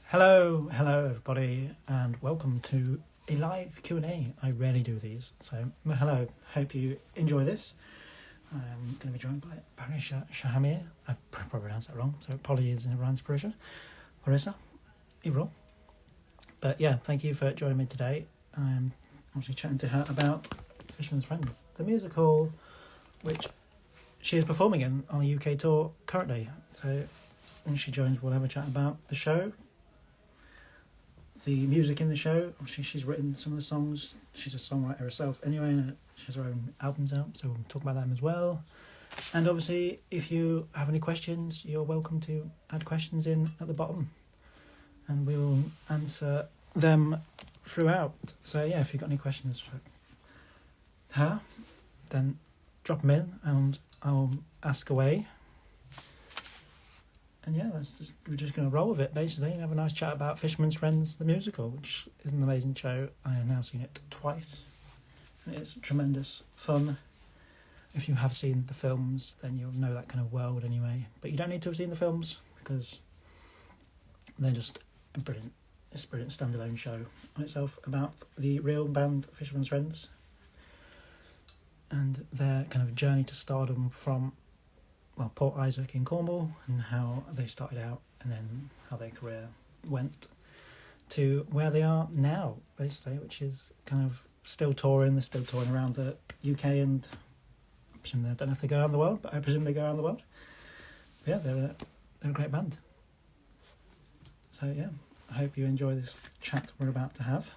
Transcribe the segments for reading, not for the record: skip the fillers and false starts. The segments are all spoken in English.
Hello everybody, and welcome to a live Q&A. I rarely do these, so hello, hope you enjoy this. I'm going to be joined by Parisa Shahmir. I probably pronounced that wrong, so apologies in advance, Parisa, either or. But yeah, thank you for joining me today. I'm obviously chatting to her about Fisherman's Friends, the musical, which she is performing in on a UK tour currently. So when she joins, we'll have a chat about the show, the music in the show. Obviously, she's written some of the songs. She's a songwriter herself anyway, and she has her own albums out, so we'll talk about them as well. And obviously, if you have any questions, you're welcome to add questions in at the bottom, and we will answer them throughout. So yeah, if you've got any questions for her, then drop them in and I'll ask away. And yeah, we're just going to roll with it, basically, and have a nice chat about Fisherman's Friends, the musical, which is an amazing show. I have now seen it twice. It's tremendous fun. If you have seen the films, then you'll know that kind of world anyway. But you don't need to have seen the films, because they're just brilliant. It's a brilliant standalone show on itself about the real band Fisherman's Friends and their kind of journey to stardom from Port Isaac in Cornwall, and how they started out, and then how their career went to where they are now, basically, which is kind of still touring. They're still touring around the UK, and I don't know if they go around the world, but I presume they go around the world. But yeah, they're a great band. So yeah, I hope you enjoy this chat we're about to have.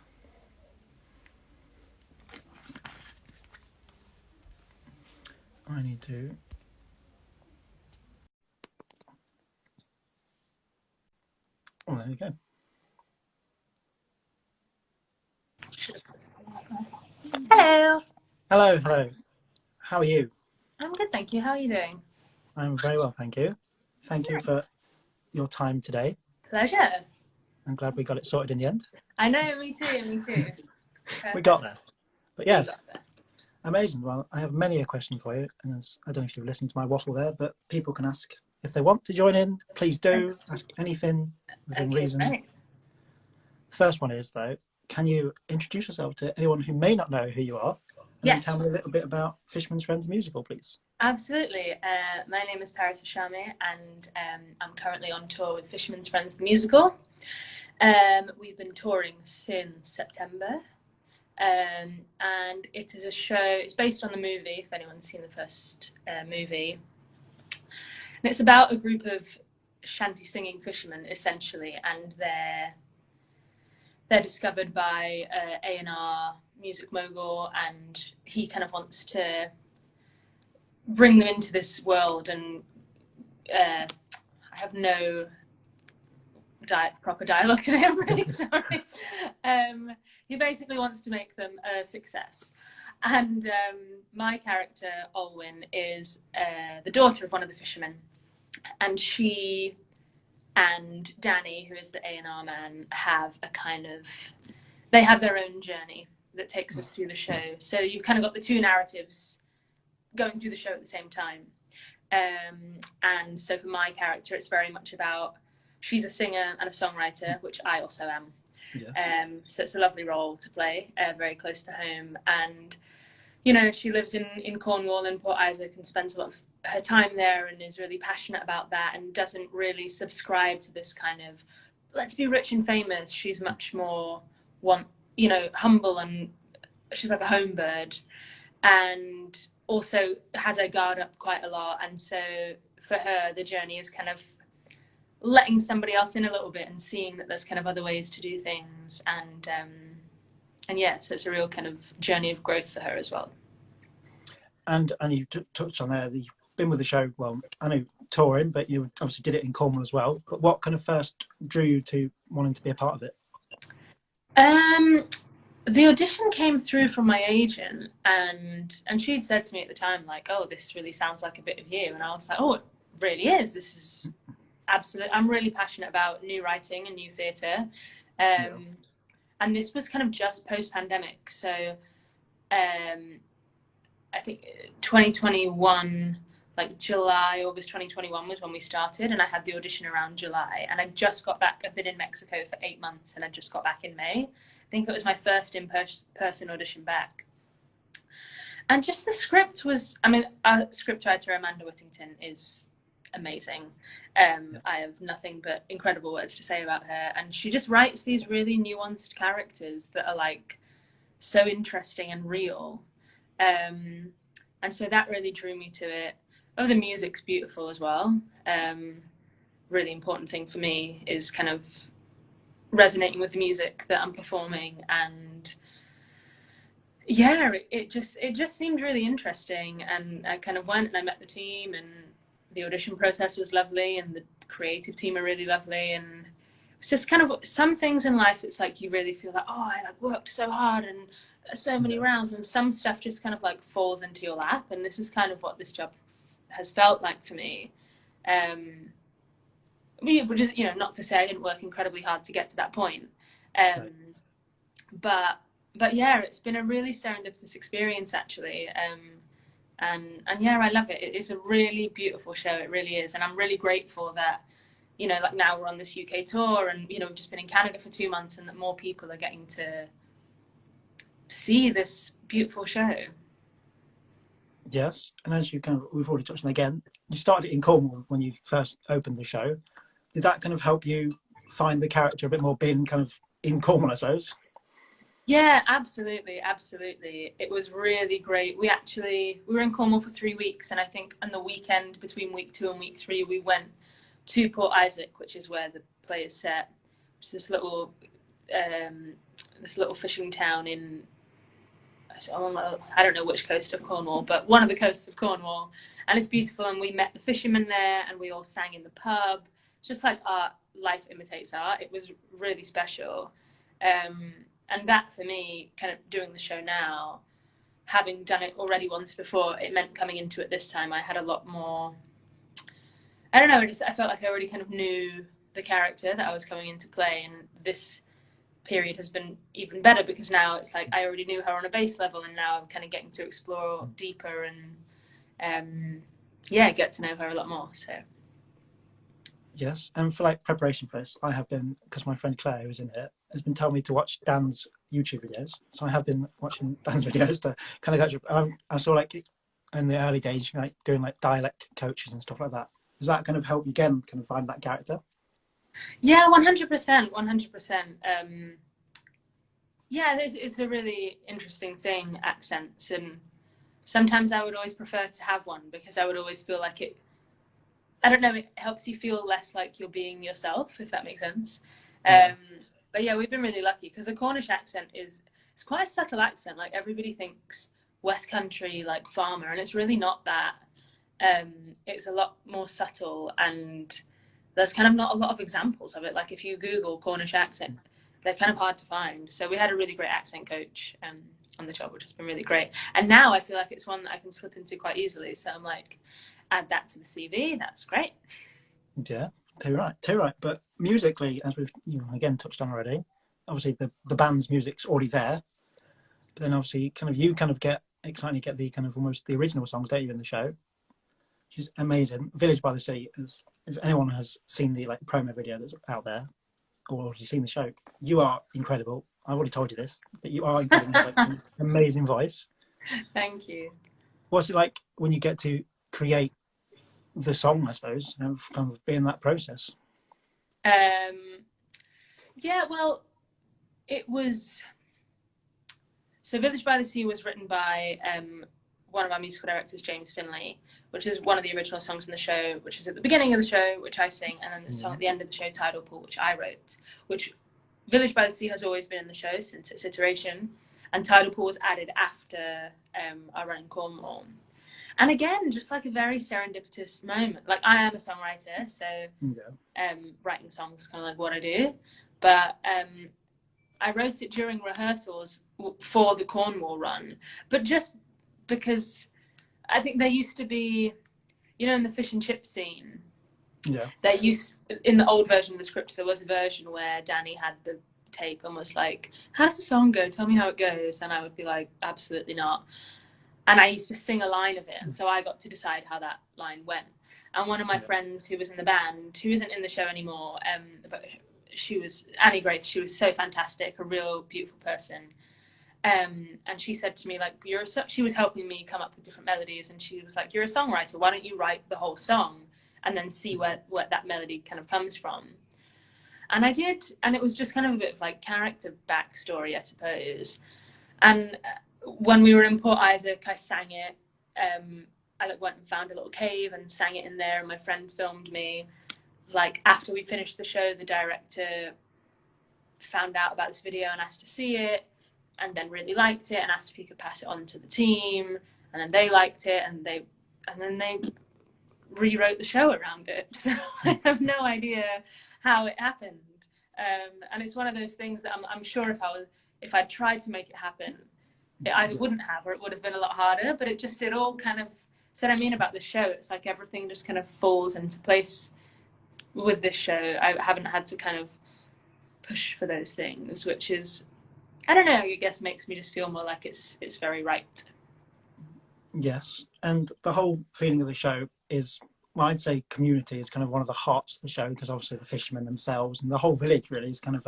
I need to... Oh, there you go. Hello. Hello. How are you? I'm good, thank you. How are you doing? I'm very well, thank you. Thank you for your time today. Pleasure. I'm glad we got it sorted in the end. I know, me too. We got there. But yeah, amazing. Well, I have many a question for you, and I don't know if you've listened to my waffle there, but people can ask if they want to join in. Please do ask anything within reason. Right. The first one is, though, can you introduce yourself to anyone who may not know who you are? And then tell me a little bit about Fisherman's Friends musical, please. Absolutely. My name is Parisa Shahmir, and I'm currently on tour with Fisherman's Friends the musical. We've been touring since September, and it is a show. It's based on the movie, if anyone's seen the first movie. And it's about a group of shanty singing fishermen, essentially, and they're discovered by A&R music mogul, and he kind of wants to bring them into this world. And I have no proper dialogue today, I'm really sorry. He basically wants to make them a success. And my character, Alwyn, is the daughter of one of the fishermen. And she and Danny, who is the A&R man, have they have their own journey that takes us through the show. So you've kind of got the two narratives going through the show at the same time. And so for my character, it's very much about, she's a singer and a songwriter, which I also am. Yeah. So it's a lovely role to play, very close to home. And, you know, she lives in Cornwall and Port Isaac and spends a lot of her time there and is really passionate about that and doesn't really subscribe to this kind of, let's be rich and famous. She's much more humble, and she's like a home bird, and also has her guard up quite a lot. And so for her, the journey is kind of letting somebody else in a little bit and seeing that there's kind of other ways to do things. And yeah, so it's a real kind of journey of growth for her as well. And you touched on there, you've been with the show, well, I know touring, but you obviously did it in Cornwall as well. But what kind of first drew you to wanting to be a part of it? The audition came through from my agent, and she'd said to me at the time, like, oh, this really sounds like a bit of you. And I was like, oh, it really is. This is absolutely, I'm really passionate about new writing and new theatre. And this was kind of just post-pandemic. So I think 2021, like July, August 2021 was when we started, and I had the audition around July, and I just got back. I've been in Mexico for 8 months, and I just got back in May. I think it was my first in-person audition back. And just the script was, I mean, our scriptwriter Amanda Whittington is amazing. I have nothing but incredible words to say about her, and she just writes these really nuanced characters that are like so interesting and real. And so that really drew me to it. Oh, the music's beautiful as well. Really important thing for me is kind of resonating with the music that I'm performing, and yeah, it just seemed really interesting. And I kind of went and I met the team, and the audition process was lovely, and the creative team are really lovely. And it's just kind of some things in life, it's like you really feel like, oh, I like worked so hard and so many rounds, and some stuff just kind of like falls into your lap. And this is kind of what this job has felt like for me. Which is, you know, not to say I didn't work incredibly hard to get to that point. Right. But yeah, it's been a really serendipitous experience actually. And yeah, I love it. It is a really beautiful show. It really is. And I'm really grateful that, you know, like now we're on this UK tour, and, you know, we've just been in Canada for 2 months, and that more people are getting to see this beautiful show. Yes. And as you kind of, we've already touched on again, you started in Cornwall when you first opened the show. Did that kind of help you find the character a bit more being kind of in Cornwall, I suppose? Yeah, absolutely. It was really great. We were in Cornwall for 3 weeks, and I think on the weekend between week 2 and week 3, we went to Port Isaac, which is where the play is set. Which is this little fishing town in, I don't know which coast of Cornwall, but one of the coasts of Cornwall. And it's beautiful, and we met the fishermen there, and we all sang in the pub. It's just like art, life imitates art. It was really special. And that for me, kind of doing the show now, having done it already once before, it meant coming into it this time I had a lot more, I don't know, I felt like I already kind of knew the character that I was coming in to play. And this period has been even better, because now it's like I already knew her on a base level, and now I'm kind of getting to explore deeper and get to know her a lot more. So yes. And for like preparation for this, I have been, because my friend Claire, who's in it, has been telling me to watch Dan's YouTube videos. So I have been watching Dan's videos to kind of go. I saw like in the early days, like doing like dialect coaches and stuff like that. Does that kind of help you again, kind of find that character? Yeah, 100%, 100%. Yeah, it's a really interesting thing, accents, and sometimes I would always prefer to have one, because I would always feel like it, I don't know, it helps you feel less like you're being yourself, if that makes sense. But yeah, we've been really lucky, because the Cornish accent it's quite a subtle accent. Like everybody thinks West Country, like farmer, and it's really not that. It's a lot more subtle, and there's kind of not a lot of examples of it. Like if you Google Cornish accent, they're kind of hard to find. So we had a really great accent coach on the job, which has been really great. And now I feel like it's one that I can slip into quite easily. So I'm like, add that to the CV. That's great. Yeah. Too right. But musically, as we've again touched on already, obviously the band's music's already there. But then obviously you get excited, you get the kind of almost the original songs, don't you, in the show? Which is amazing. Village by the Sea, if anyone has seen the like promo video that's out there, or already seen the show, you are incredible. I've already told you this, but you are incredible. You have like an amazing voice. Thank you. What's it like when you get to create the song, I suppose, and kind of be in that process? Yeah, well, it was, so Village by the Sea was written by one of our musical directors, James Finley, which is one of the original songs in the show, which is at the beginning of the show, which I sing, and then the song at the end of the show, Tidal Pool, which I wrote. Which Village by the Sea has always been in the show since its iteration, and Tidal Pool was added after our run in Cornwall. And again, just like a very serendipitous moment. Like I am a songwriter, so writing songs is kind of like what I do. But I wrote it during rehearsals for the Cornwall run, but just because I think there used to be, in the fish and chip scene, in the old version of the script, there was a version where Danny had the tape and was like, how does the song go? Tell me how it goes. And I would be like, absolutely not. and I used to sing a line of it, and so I got to decide how that line went. And one of my friends who was in the band, who isn't in the show anymore, but she was Annie Grace. She was so fantastic, a real beautiful person. And she said to me, like, she was helping me come up with different melodies, and she was like, "You're a songwriter. Why don't you write the whole song and then see where that melody kind of comes from?" And I did, and it was just kind of a bit of like character backstory, I suppose. And when we were in Port Isaac, I sang it. I like went and found a little cave and sang it in there, and my friend filmed me. Like after we finished the show, the director found out about this video and asked to see it, and then really liked it and asked if he could pass it on to the team, and then they liked it, and then they rewrote the show around it. So I have no idea how it happened. And it's one of those things that I'm sure if I'd tried to make it happen, it either wouldn't have, or it would have been a lot harder. But it all kind of, so what I mean about the show, it's like everything just kind of falls into place with this show. I haven't had to kind of push for those things, which is, I don't know, I guess makes me just feel more like it's very right. Yes, and the whole feeling of the show is, well, I'd say community is kind of one of the hearts of the show, because obviously the fishermen themselves and the whole village really is kind of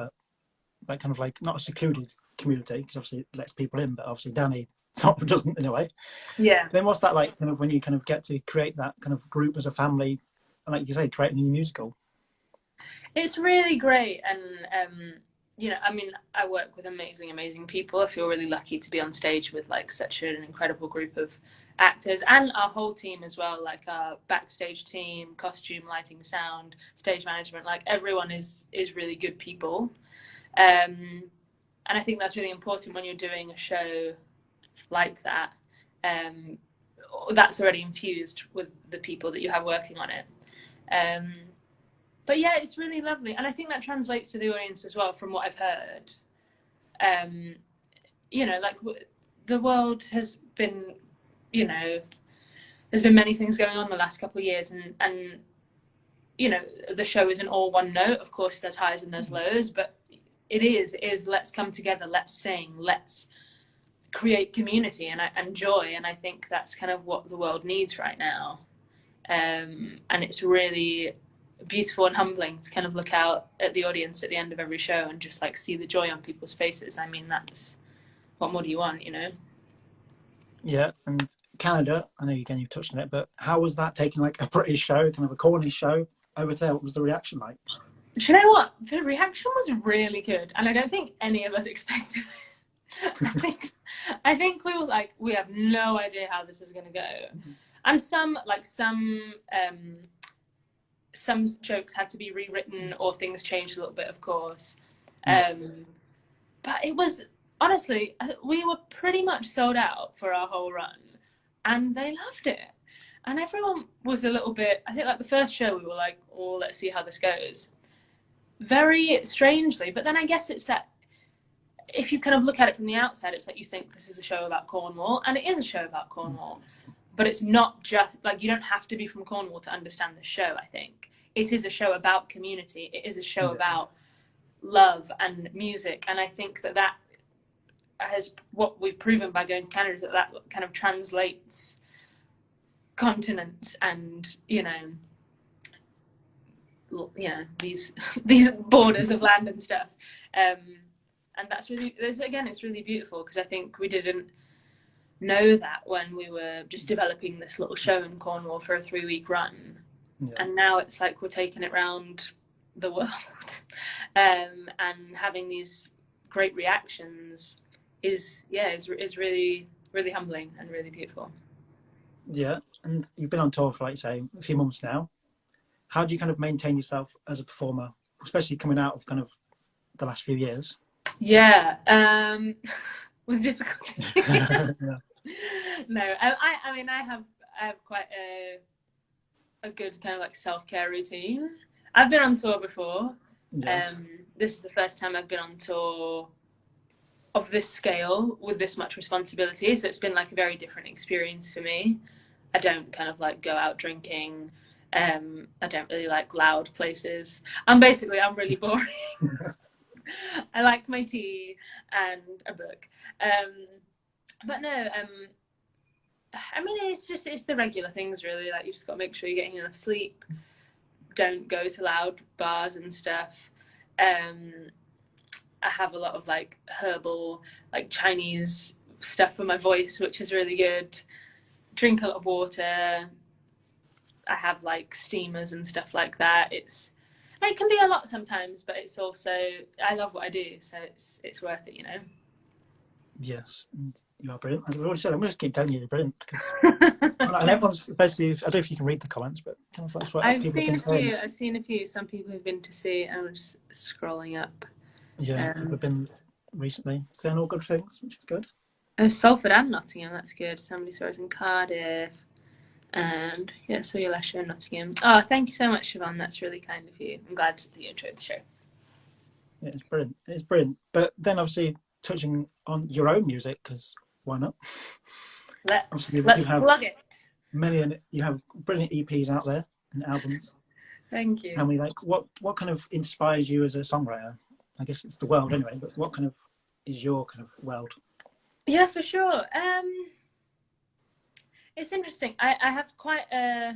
like not a secluded community, because obviously it lets people in, but obviously Danny sort of doesn't in a way. Yeah. Then what's that like, kind of when you kind of get to create that kind of group as a family, and like you say, creating a new musical? It's really great, and I mean, I work with amazing people. I feel really lucky to be on stage with like such an incredible group of actors, and our whole team as well, like our backstage team, costume, lighting, sound, stage management. Like everyone is really good people, and I think that's really important when you're doing a show like that. That's already infused with the people that you have working on it. But yeah, it's really lovely, and I think that translates to the audience as well, from what I've heard. Like the world has been, there's been many things going on the last couple of years, and the show isn't all one note. Of course, there's highs and there's lows, but it is let's come together, let's sing, let's create community and joy, and I think that's kind of what the world needs right now. And it's really beautiful and humbling to kind of look out at the audience at the end of every show and just like see the joy on people's faces. I mean, that's, what more do you want, Yeah, and Canada, I know again you've touched on it, but how was that taking like a British show, kind of a Cornish show, over there? What was the reaction like? Do you know what? The reaction was really good, and I don't think any of us expected it. I think we were like, we have no idea how this is going to go. Mm-hmm. And some jokes had to be rewritten, or things changed a little bit, of course. But it was, honestly, we were pretty much sold out for our whole run, and they loved it. And everyone was a little bit, I think like the first show we were like, oh, let's see how this goes. Very strangely, but then I guess it's that, if you kind of look at it from the outside, it's like you think this is a show about Cornwall, and it is a show about Cornwall. But it's not just, like, you don't have to be from Cornwall to understand the show, I think. It is a show about community. It is a show about love and music. And I think that has, what we've proven by going to Canada, is that kind of translates continents and, these borders of land and stuff. And that's really, it's really beautiful, because I think we didn't know that when we were just developing this little show in Cornwall for a 3-week run. And now it's like we're taking it around the world. And having these great reactions is really, really humbling and really beautiful. Yeah, and you've been on tour for, like you say, a few months now. How do you kind of maintain yourself as a performer, especially coming out of kind of the last few years? Yeah, with difficulty. Yeah. No, I mean, I have quite a good kind of like self-care routine. I've been on tour before. Yeah. This is the first time I've been on tour of this scale with this much responsibility, so it's been like a very different experience for me. I don't kind of like go out drinking. I don't really like loud places. I'm really boring. I like my tea and a book. But no, I mean, it's the regular things really. Like you just got to make sure you're getting enough sleep. Don't go to loud bars and stuff. I have a lot of like herbal, like Chinese stuff for my voice, which is really good. Drink a lot of water. I have like steamers and stuff like that. It can be a lot sometimes, but it's also, I love what I do, so it's worth it, you know. Yes, and you are brilliant. As I've already said, I'm going to keep telling you you're brilliant because and everyone's basically. I don't know if you can read the comments, but kind of that's what people have been saying. I've seen a few. Some people have been to see. I'm just scrolling up. Yeah, we've been recently saying all good things, which is good. Oh, Salford and Nottingham. That's good. Somebody saw us in Cardiff. And yeah, so you're last show in Nottingham. Oh, thank you so much, Siobhan. That's really kind of you. I'm glad that you enjoyed the show. Yeah, it's brilliant. It's brilliant. But then obviously touching on your own music, because why not? Let's plug it. You have brilliant EPs out there and albums. Thank you. Tell me, like, what kind of inspires you as a songwriter? I guess it's the world anyway, but what kind of is your kind of world? Yeah, for sure. It's interesting. I have quite a...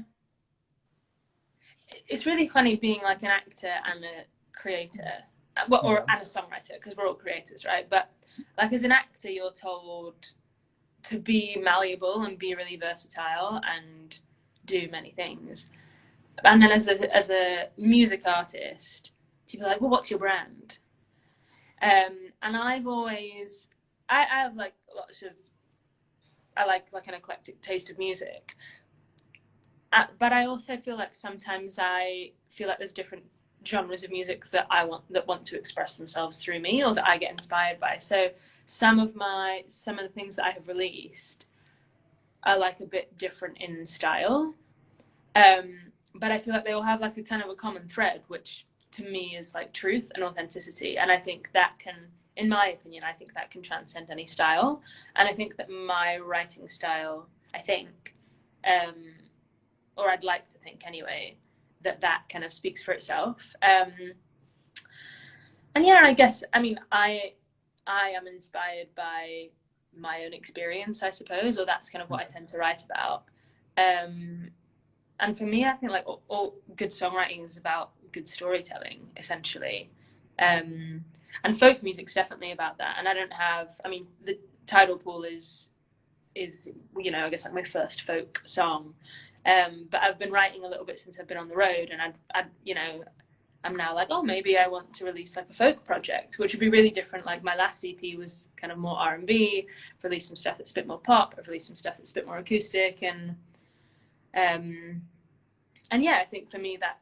It's really funny being like an actor and a creator, and a songwriter, because we're all creators, right? But like as an actor, you're told to be malleable and be really versatile and do many things. And then as a music artist, people are like, well, what's your brand? And I've always... I have like lots of... I like an eclectic taste of music. But I also feel like sometimes I feel like there's different genres of music that want to express themselves through me, or that I get inspired by. So some of the things that I have released are like a bit different in style. But I feel like they all have like a kind of a common thread, which to me is like truth and authenticity. And I think that can, in my opinion, I think that can transcend any style. And I think that my writing style, or I'd like to think anyway, that kind of speaks for itself. And yeah, I guess, I mean, I am inspired by my own experience, I suppose, or that's kind of what I tend to write about. And for me, I think like all good songwriting is about good storytelling, essentially. And folk music's definitely about that. And the Tidal Pool is, you know, I guess like my first folk song. But I've been writing a little bit since I've been on the road, and I'm now like, oh, maybe I want to release like a folk project, which would be really different. Like my last EP was kind of more R&B. I've released some stuff that's a bit more pop. I've released some stuff that's a bit more acoustic, and yeah, I think for me that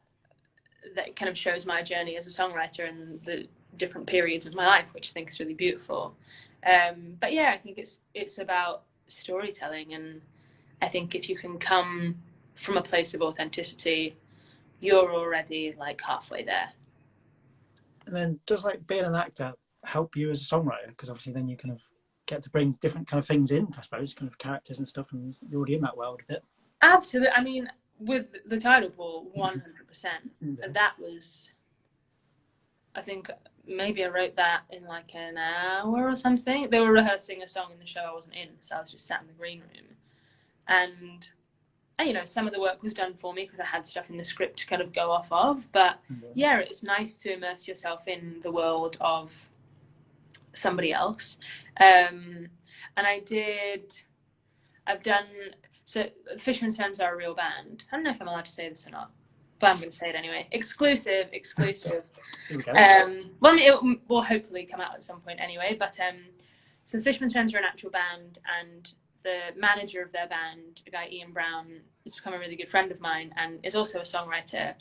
kind of shows my journey as a songwriter and the different periods of my life, which I think is really beautiful. But yeah, I think it's about storytelling, and I think if you can come from a place of authenticity, you're already like halfway there. And then does like being an actor help you as a songwriter? Because obviously then you kind of get to bring different kind of things in, I suppose, kind of characters and stuff, and you're already in that world a bit. Absolutely. I mean, with the Tidal Pool, 100%. Yeah. That was, I think maybe I wrote that in like an hour or something. They were rehearsing a song in the show I wasn't in, so I was just sat in the green room. And you know, some of the work was done for me because I had stuff in the script to kind of go off of. But yeah, it's nice to immerse yourself in the world of somebody else. And so Fisherman's Friends are a real band. I don't know if I'm allowed to say this or not, but I'm going to say it anyway. Exclusive. Here we go. Well, it will hopefully come out at some point anyway. But so the Fisherman's Friends are an actual band, and the manager of their band, a guy Ian Brown, has become a really good friend of mine and is also a songwriter.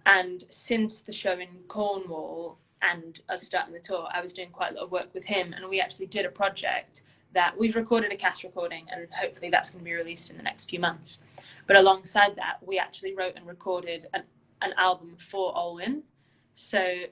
And since the show in Cornwall and us starting the tour, I was doing quite a lot of work with him, and we actually did a project that we've recorded a cast recording, and hopefully that's going to be released in the next few months. But alongside that, we actually wrote and recorded an album for Alwyn. So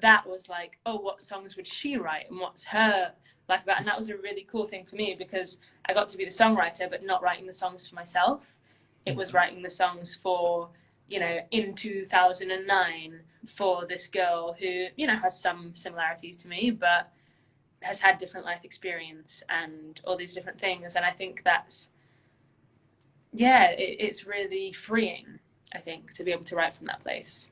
that was like, oh, what songs would she write and what's her life about? And that was a really cool thing for me, because I got to be the songwriter, but not writing the songs for myself. It was writing the songs for, you know, in 2009 for this girl who, you know, has some similarities to me, but has had different life experience and all these different things. And I think that's yeah, it's really freeing, I think, to be able to write from that place.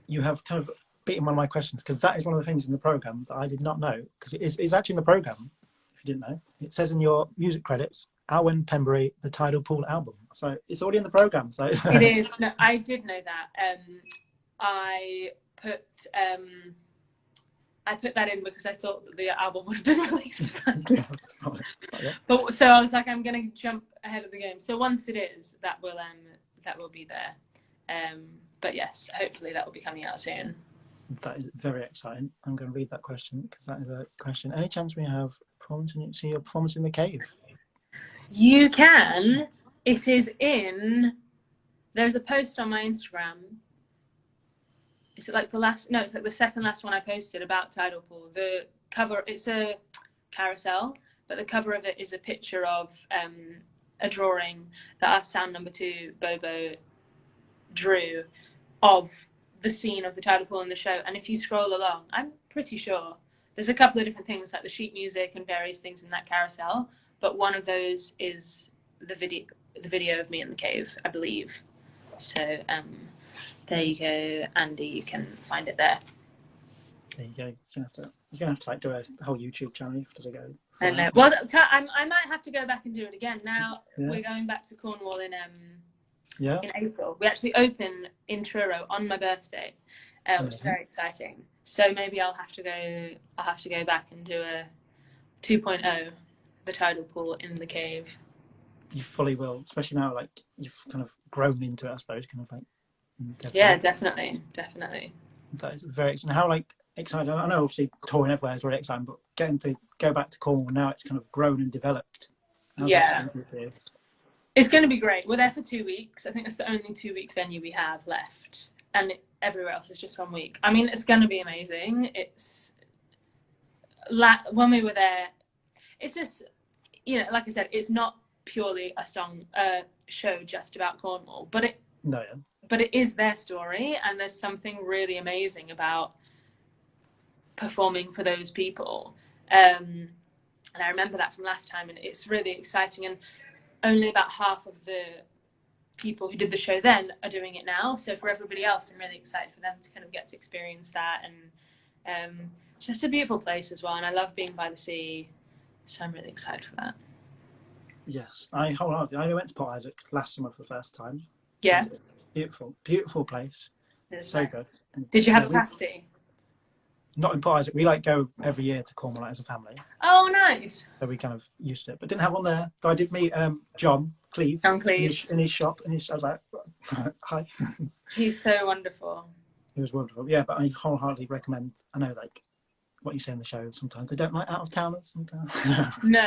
You have kind of beaten one of my questions, because that is one of the things in the program that I did not know, because it's actually in the program. If you didn't know, it says in your music credits, Alwyn Pembury, the Tidal Pool album. So it's already in the program. So It is. No, I did know that. I put I put that in because I thought that the album would have been released. But so I was like, I'm going to jump ahead of the game. So once it is, that will be there. But yes, hopefully that will be coming out soon. That is very exciting. I'm going to read that question, because that is a question. Any chance we have see your performance in the cave? You can. It is in. There's a post on my Instagram. Is it like the last? No, it's like the second last one I posted about Tidal Pool. The cover, it's a carousel, but the cover of it is a picture of a drawing that our sound number 2, Bobo, drew of the scene of the Tidal Pool in the show. And if you scroll along, I'm pretty sure there's a couple of different things like the sheet music and various things in that carousel, but one of those is the video of me in the cave, I believe. So there you go, Andy. You can find it there. There you go. You're gonna have to like do a whole YouTube channel after to go. I know. Well, I might have to go back and do it again. Now we're going back to Cornwall in April. We actually open in Truro on my birthday, which is very exciting. So maybe I'll have to go back and do a 2.0, the Tidal Pool in the cave. You fully will, especially now, like you've kind of grown into it, I suppose. Kind of like. Yeah, definitely. That is very exciting. How like exciting? I know obviously touring everywhere is really exciting, but getting to go back to Cornwall now, it's kind of grown and developed. Yeah. It's going to be great. We're there for 2 weeks. I think that's the only 2-week venue we have left. And everywhere else is just 1 week. I mean, it's going to be amazing. When we were there, it's just, like I said, it's not purely a show just about Cornwall, but it is their story. And there's something really amazing about performing for those people. And I remember that from last time, and it's really exciting. And only about half of the people who did the show then are doing it now. So for everybody else, I'm really excited for them to kind of get to experience that. And it's just a beautiful place as well. And I love being by the sea. So I'm really excited for that. Yes, I wholeheartedly. I went to Port Isaac last summer for the first time. Yeah. Beautiful, beautiful place. So good. And did you have a pasty? Not in Port Isaac. We like go every year to Cornwall as a family. Oh, nice. So we kind of used to it, but didn't have one there. So I did meet John Cleave. In his shop, and I was like, hi. He's so wonderful. He was wonderful. Yeah, but I wholeheartedly recommend. I know, like what you say in the show. Sometimes they don't like out of towners. Sometimes. No.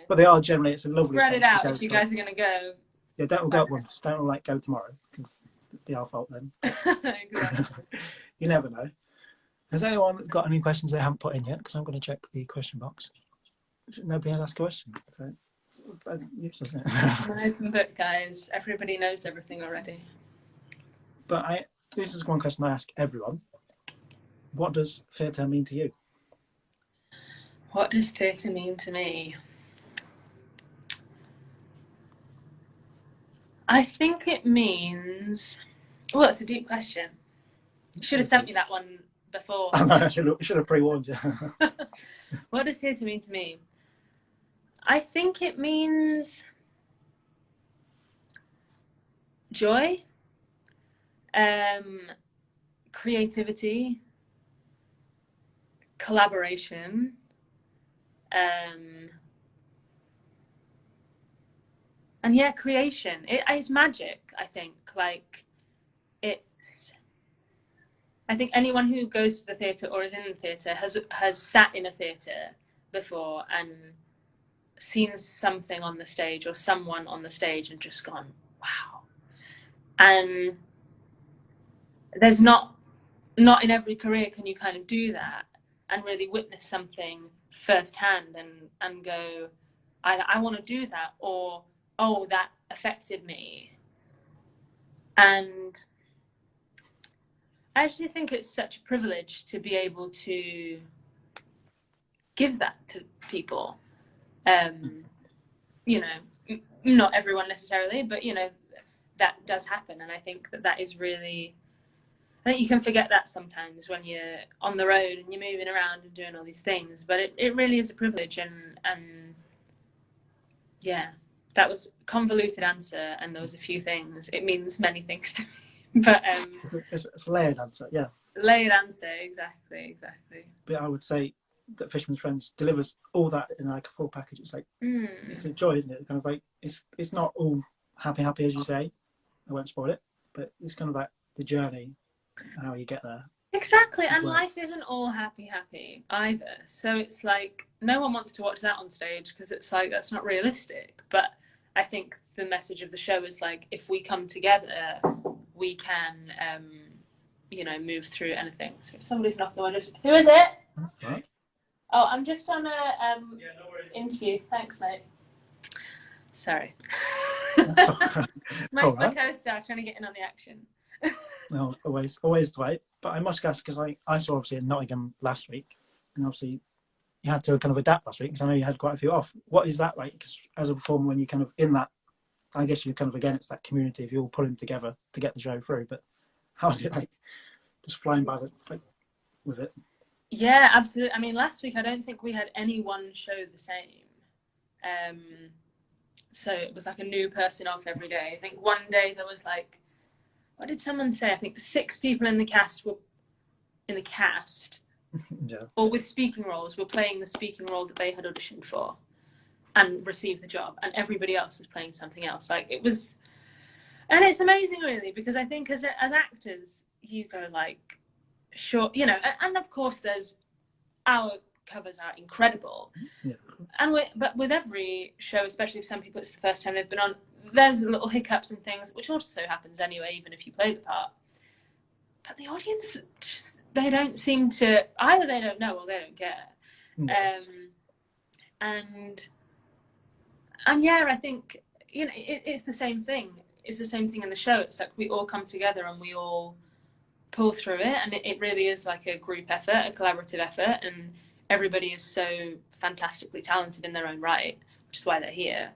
But they are generally. It's a lovely. Spread it out if you guys are going to go. Yeah, don't go at once. Don't like go tomorrow, because it'd be our fault then. Exactly. You never know. Has anyone got any questions they haven't put in yet? Because I'm going to check the question box. Nobody has asked a question, so that's useless, isn't it? An open book, guys. Everybody knows everything already. But this is one question I ask everyone. What does theatre mean to you? What does theatre mean to me? I think it means... Oh, that's a deep question. You should have sent me that one before. I should have pre-warned you. What does theatre mean to me? I think it means joy, creativity, collaboration, and creation. It's magic, I think. I think anyone who goes to the theatre or is in the theatre has sat in a theatre before and seen something on the stage or someone on the stage and just gone, wow. And there's not in every career can you kind of do that and really witness something firsthand and go, either I want to do that, or, oh, that affected me. And I actually think it's such a privilege to be able to give that to people. not everyone necessarily, but you know, that does happen. And I think that is really, I think you can forget that sometimes when you're on the road and you're moving around and doing all these things, but it really is a privilege. And yeah, that was a convoluted answer, and there was a few things. It means many things to me, but it's a layered answer, yeah. layered answer, exactly. But I would say that Fisherman's Friends delivers all that in like a full package. It's like it's a joy, isn't it? Kind of like it's not all happy as you say. I won't spoil it, but it's kind of like the journey, how you get there. Exactly, and life isn't all happy either. So it's like no one wants to watch that on stage because it's like that's not realistic. But I think the message of the show is like if we come together, we can, you know, move through anything. So if somebody's knocking on, just who is it? Right. Oh, I'm just on a interview. Thanks, mate. Sorry. my co-star trying to get in on the action. No, always the way. But I must ask, because I saw obviously in Nottingham last week, and obviously you had to kind of adapt last week because I know you had quite a few off. What is that like? Because as a performer, when you kind of in that, I guess you kind of again, it's that community if you're all pulling together to get the show through. But how is it like, just flying by with it? Yeah, absolutely. I mean, last week I don't think we had any one show the same. So it was like a new person off every day. I think one day there was like, what did someone say? I think 6 people in the cast were Yeah. or with speaking roles were playing the speaking role that they had auditioned for and received the job, and everybody else was playing something else. Like it was, and it's amazing really, because I think as actors you go like, sure, you know, and of course there's our covers are incredible, yeah. And but with every show, especially for some people it's the first time they've been on, there's little hiccups and things, which also happens anyway, even if you play the part. But the audience, just, they don't seem to, either they don't know or they don't care. And yeah, I think, you know, it's the same thing. It's the same thing in the show. It's like we all come together and we all pull through it, and it really is like a group effort, a collaborative effort, and everybody is so fantastically talented in their own right, which is why they're here.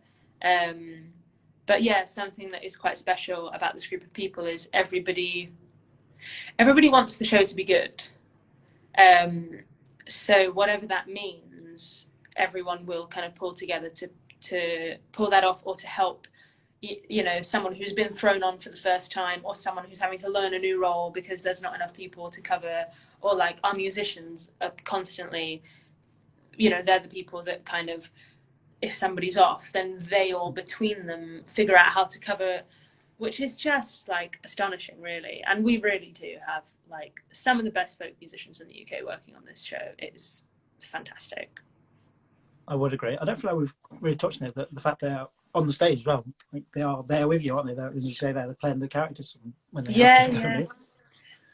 But yeah, something that is quite special about this group of people is everybody wants the show to be good. So whatever that means, everyone will kind of pull together to pull that off, or to help, you know, someone who's been thrown on for the first time, or someone who's having to learn a new role because there's not enough people to cover, or like our musicians are constantly, you know, they're the people that kind of, if somebody's off, then they all between them figure out how to cover, which is just like astonishing really. And we really do have like some of the best folk musicians in the UK working on this show. It's fantastic. I would agree. I don't feel like we've really touched on it, the fact they're on the stage as well. Like they are there with you, aren't they? As you say, they're playing the characters when they have to.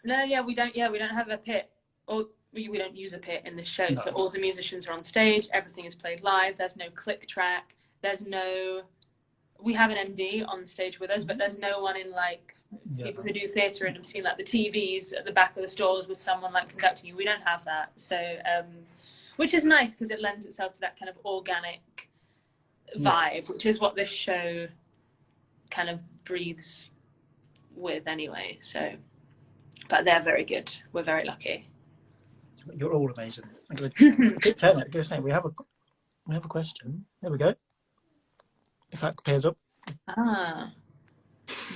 No, yeah, we don't have a pit, or we don't use a pit in this show. No. So all the musicians are on stage. Everything is played live. There's no click track. We have an MD on stage with us, but there's no one in like people who do theatre and have seen like the TVs at the back of the stalls with someone like conducting you. We don't have that. So, which is nice because it lends itself to that kind of organic vibe, which is what this show kind of breathes with anyway. So, but they're very good. We're very lucky. You're all amazing. I'm going to turn it. Say we have a question. There we go. If that appears up.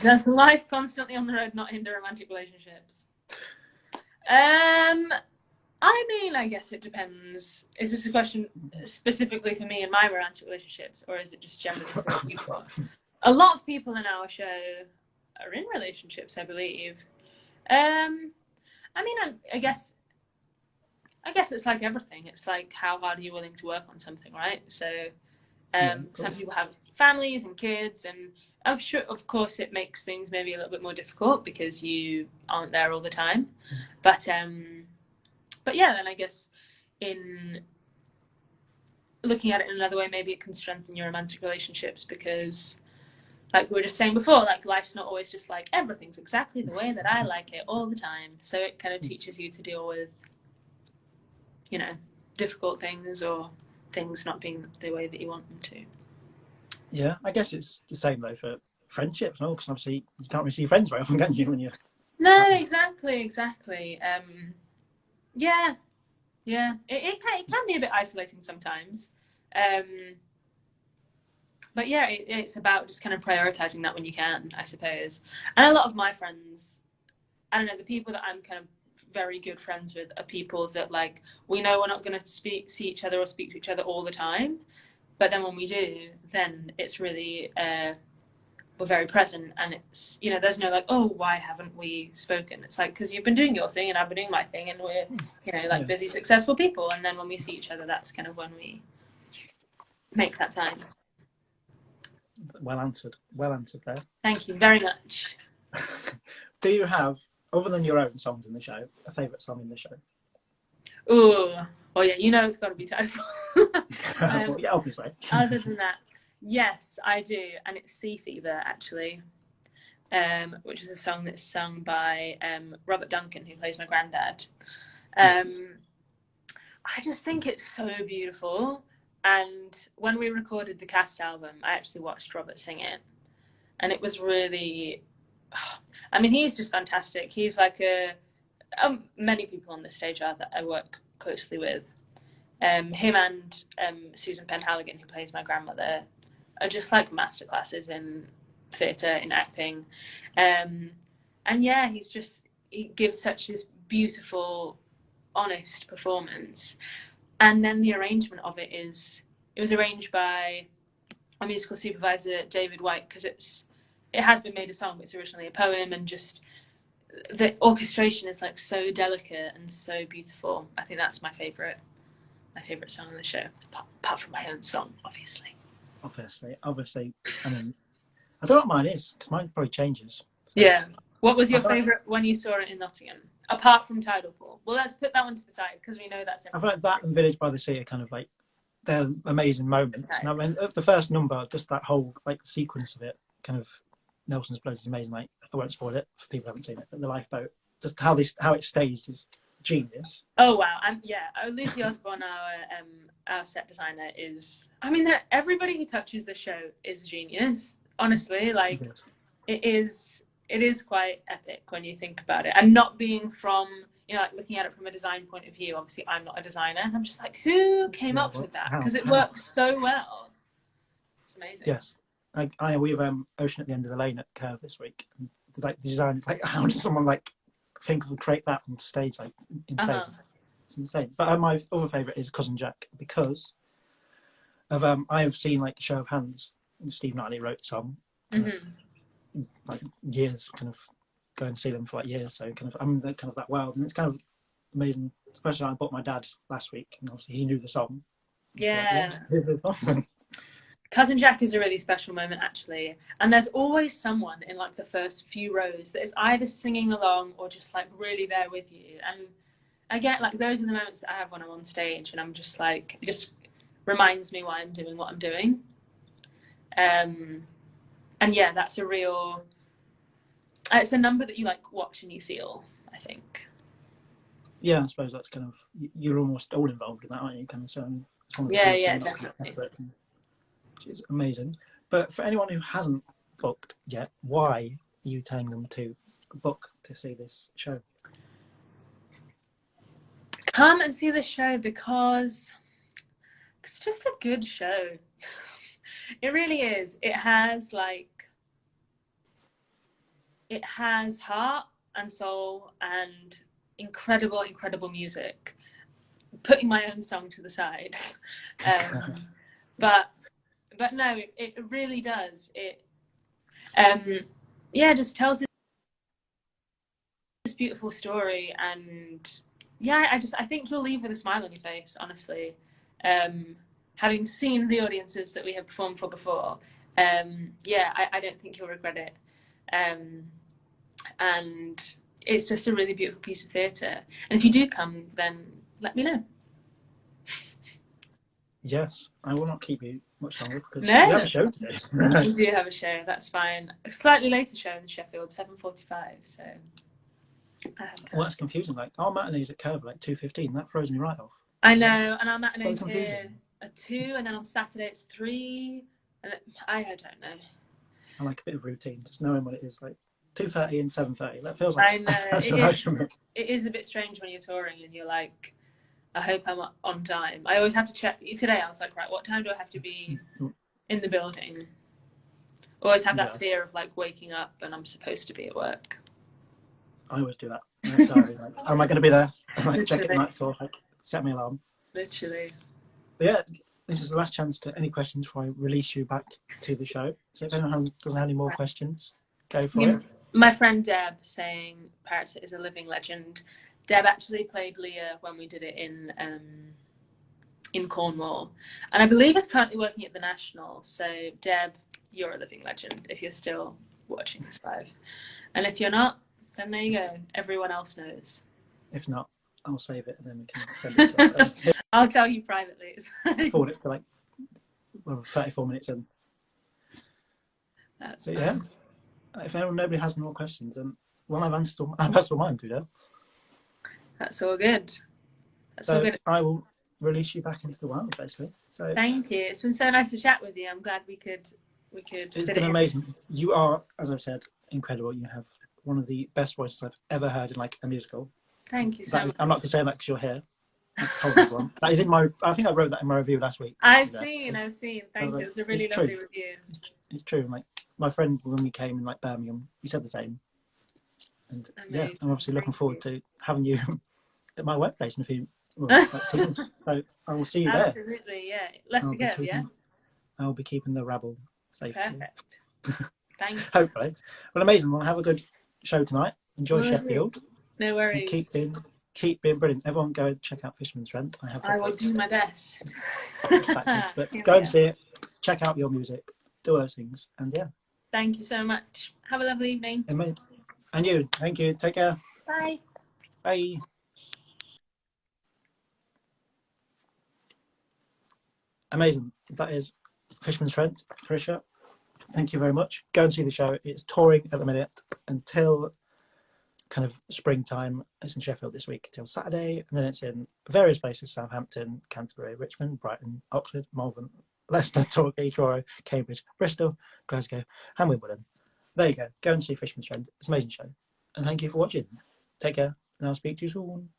Does life constantly on the road not hinder romantic relationships? I mean, I guess it depends. Is this a question specifically for me and my romantic relationships, or is it just generally for people? A lot of people in our show are in relationships, I believe. I mean, I guess it's like everything. It's like, how hard are you willing to work on something, right? So some people have families and kids, and I'm sure, of course, it makes things maybe a little bit more difficult because you aren't there all the time. But yeah, then I guess in looking at it in another way, maybe it can strengthen your romantic relationships because, like we were just saying before, like life's not always just like everything's exactly the way that I like it all the time. So it kind of teaches you to deal with, difficult things or things not being the way that you want them to. Yeah, I guess it's the same though for friendships, no? Because obviously you can't really see friends very often, can you? When you're No, partners? exactly. Yeah, yeah. It can be a bit isolating sometimes. Um, but yeah, it's about just kind of prioritizing that when you can, I suppose. And a lot of my friends, I don't know, the people that I'm kind of very good friends with are people that like we know we're not going to see each other or speak to each other all the time, but then when we do, then it's really we're very present, and it's, you know, there's no like, oh, why haven't we spoken? It's like, because you've been doing your thing and I've been doing my thing, and we're, you know, like Yeah, busy successful people, and then when we see each other, that's kind of when we make that time. well answered. Well answered there. Thank you very much. Do you have, other than your own songs in the show, a favourite song in the show? Ooh, well, yeah, you know, it's got to be Tidal. Well, yeah, obviously. Other than that, yes, I do, and it's Sea Fever actually, which is a song that's sung by Robert Duncan, who plays my granddad. I just think it's so beautiful. And when we recorded the cast album, I actually watched Robert sing it, and it was really, I mean, he's just fantastic. He's like many people on this stage are that I work closely with. Him and Susan Penhaligon, who plays my grandmother, are just like masterclasses in theatre, in acting. And yeah, he gives such this beautiful, honest performance. And then the arrangement of it was arranged by our musical supervisor, David White, because it has been made a song, but it's originally a poem, and just the orchestration is like so delicate and so beautiful. I think that's my favourite song on the show, apart from my own song, obviously. Obviously. I mean, I don't know what mine is, because mine probably changes. So. Yeah. What was your favourite when you saw it in Nottingham, apart from Tidal Pool? Well, let's put that one to the side, because we know that's I feel like that and Village by the Sea are kind of like, they're amazing moments. Okay. And I mean, the first number, just that whole like sequence of it, kind of Nelson's Blood is amazing. Like, I won't spoil it for people who haven't seen it, but the lifeboat, just how it's staged is genius. Oh wow! Yeah, Lucy Osborne, our set designer, is. I mean, everybody who touches the show is a genius. Honestly, like Yes. it is quite epic when you think about it, and not being from, you know, like looking at it from a design point of view. Obviously, I'm not a designer, and I'm just like, who came up with that? Because it works so well. It's amazing. Yes, we have Ocean at the End of the Lane at Curve this week. And, like the design, it's like, how does someone like think of create that on stage? Like insane. It's insane. But my other favourite is Cousin Jack, because of I have seen like Show of Hands. Steve Knightley wrote the song. Like years, kind of go and see them for like years. So kind of I'm kind of that world, and it's kind of amazing. Especially I bought my dad last week, and obviously he knew the song. Yeah. Like, here's the song. Cousin Jack is a really special moment, actually. And there's always someone in like the first few rows that is either singing along or just like really there with you. And I get like, those are the moments that I have when I'm on stage, and I'm just like, it just reminds me why I'm doing what I'm doing. And yeah, that's a real, it's a number that you like watch and you feel, I think. Yeah, I suppose that's kind of, you're almost all involved in that, aren't you? Kind of, so Yeah, definitely. Which is amazing. But for anyone who hasn't booked yet, why are you telling them to book to see this show? Come and see the show because it's just a good show. It really is. It has heart and soul and incredible music. Putting my own song to the side. But no, it really does. It just tells this beautiful story, and yeah, I think you'll leave with a smile on your face, honestly. Having seen the audiences that we have performed for before, I don't think you'll regret it. And it's just a really beautiful piece of theatre. And if you do come, then let me know. Yes, I will not keep you much longer because No, we have a show today. We do have a show, that's fine. A slightly later show in Sheffield, 7:45, so... Well, that's confusing. Like, our matinee's at Curve, like 2:15. That throws me right off. I know, and our matinee's so here at 2, and then on Saturday it's 3. And I don't know. I like a bit of routine, just knowing what it is, like 2:30 and 7:30. That feels like I know that's a nice for me. it is a bit strange when you're touring and you're like, I hope I'm on time. I always have to check. Today I was like, right, what time do I have to be in the building? Always have that fear of like waking up and I'm supposed to be at work. I always do that. Like, am I going to be there? Like, check it the night before, like, set my alarm. Literally. But yeah, this is the last chance to any questions before I release you back to the show. So if anyone doesn't have any more questions, go for it. My friend Deb saying Parisa is a living legend. Deb actually played Leah when we did it in Cornwall, and I believe is currently working at the National. So Deb, you're a living legend if you're still watching this live, and if you're not, then there you go. Everyone else knows. If not, I'll save it and then we can send it to I'll tell you privately. Forward it to like 34 minutes in. That's yeah. If nobody has any more questions, then I've answered all mine today. That's all good. That's all good. I will release you back into the wild, basically. So thank you. It's been so nice to chat with you. I'm glad we could. It's been amazing. You are, as I've said, incredible. You have one of the best voices I've ever heard in like a musical. Thank you so much. I'm not just saying that because you're here. I've told everyone. That is in my. I think I wrote that in my review last week. I've seen. Thank you. It was a really lovely review. It's true. Like my friend, when we came in like Birmingham, he said the same. And yeah, I'm obviously looking forward to having you at my workplace in a few like 2 months. So I will see you there. Absolutely, yeah. Let's go, yeah. I'll be keeping the rabble safe. Perfect. Thank you. Hopefully. Well, amazing. We'll have a good show tonight. Enjoy Sheffield. No worries. Keep being brilliant. Everyone go and check out Fisherman's Rent. I will do my best. But go and see it. Check out your music. Do those things. And yeah. Thank you so much. Have a lovely evening. And you. Thank you. Take care. Bye. Bye. Amazing. That is Fisherman's Rent. Parisa, thank you very much. Go and see the show. It's touring at the minute until kind of springtime. It's in Sheffield this week till Saturday, and then it's in various places: Southampton, Canterbury, Richmond, Brighton, Oxford, Malvern, Leicester, Torquay, Truro, Cambridge, Bristol, Glasgow, and Wimbledon. There you go. Go and see Fisherman's Rent. It's an amazing show. And thank you for watching. Take care, and I'll speak to you soon.